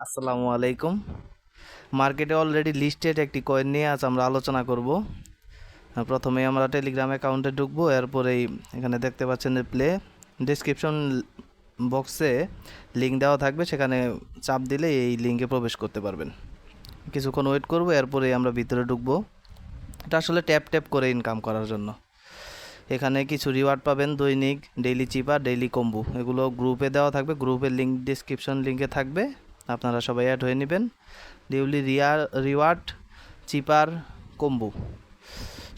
আসসালামু আলাইকুম। মার্কেটে অলরেডি লিস্টেড একটি কয়েন নিয়ে আজ আমরা আলোচনা করব। প্রথমে আমরা টেলিগ্রাম অ্যাকাউন্টে ঢুকবো, এরপরেই এখানে দেখতে পাচ্ছেন যে ডিসক্রিপশন বক্সে লিঙ্ক দেওয়া থাকবে, সেখানে চাপ দিলে এই লিঙ্কে প্রবেশ করতে পারবেন। কিছুক্ষণ ওয়েট করব, এরপরেই আমরা ভিতরে ঢুকবো। এটা আসলে ট্যাপ ট্যাপ করে ইনকাম করার জন্য। এখানে কিছু রিওয়ার্ড পাবেন, দৈনিক, ডেইলি চিপার, ডেইলি কম্বো, এগুলো গ্রুপে দেওয়া থাকবে। গ্রুপের লিঙ্ক ডিসক্রিপশন লিঙ্কে থাকবে, আপনারা সবাই অ্যাড হয়ে নেবেন। ডিউলি রিওয়ার্ড, চিপার, কম্বো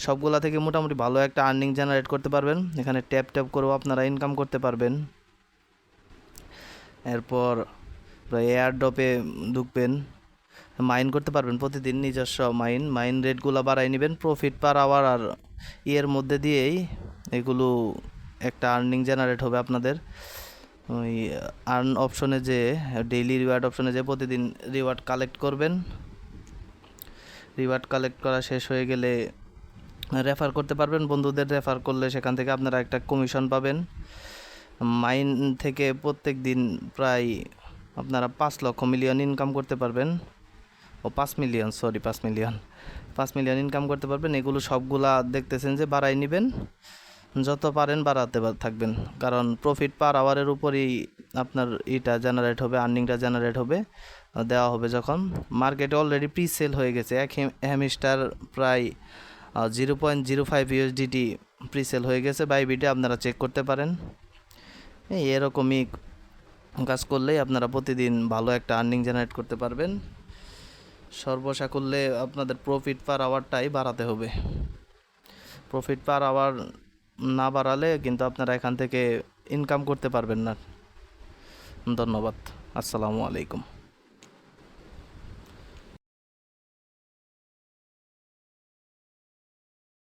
সবগুলা থেকে মোটামুটি ভালো একটা আর্নিং জেনারেট করতে পারবেন। এখানে ট্যাপ ট্যাপ করেও আপনারা ইনকাম করতে পারবেন। এরপর এয়ার ড্রপে ঢুকবেন, মাইন করতে পারবেন প্রতিদিন নিজস্ব মাইন রেটগুলো বাড়াই নেবেন। প্রফিট পার আওয়ার আর ইয়ের মধ্যে দিয়েই এগুলো একটা আর্নিং জেনারেট হবে আপনাদের। ওই আর্ন অপশনে যে ডেইলি রিওয়ার্ড অপশনে যে প্রতিদিন রিওয়ার্ড কালেক্ট করবেন। রিওয়ার্ড কালেক্ট করা শেষ হয়ে গেলে রেফার করতে পারবেন। বন্ধুদের রেফার করলে সেখান থেকে আপনারা একটা কমিশন পাবেন। মাইন থেকে প্রত্যেক দিন প্রায় আপনারা 5 লক্ষ ইনকাম করতে পারবেন। 5 মিলিয়ন ইনকাম করতে পারবেন। এগুলো সবগুলা দেখতেছেন যে বাড়াই নেবেন, যত পারেন বাড়াতে থাকবেন, কারণ প্রফিট পার আওয়ারের উপরই আপনার এটা জেনারেট হবে, আর্নিংটা জেনারেট হবে, দেওয়া হবে যখন। মার্কেটে অলরেডি প্রি সেল হয়ে গেছে। এক হ্যামস্টার প্রায় 0.05 USDT প্রি সেল হয়ে গেছে। বাইবিটে আপনারা চেক করতে পারেন। এরকমই কাজ করলেই আপনারা প্রতিদিন ভালো একটা আর্নিং জেনারেট করতে পারবেন। সর্বশা করলে আপনাদের প্রফিট পার আওয়ারটাই বাড়াতে হবে। প্রফিট পার আওয়ার না বাড়ালে কিন্তু আপনারা এখান থেকে ইনকাম করতে পারবেন না। ধন্যবাদ। আসসালামু আলাইকুম।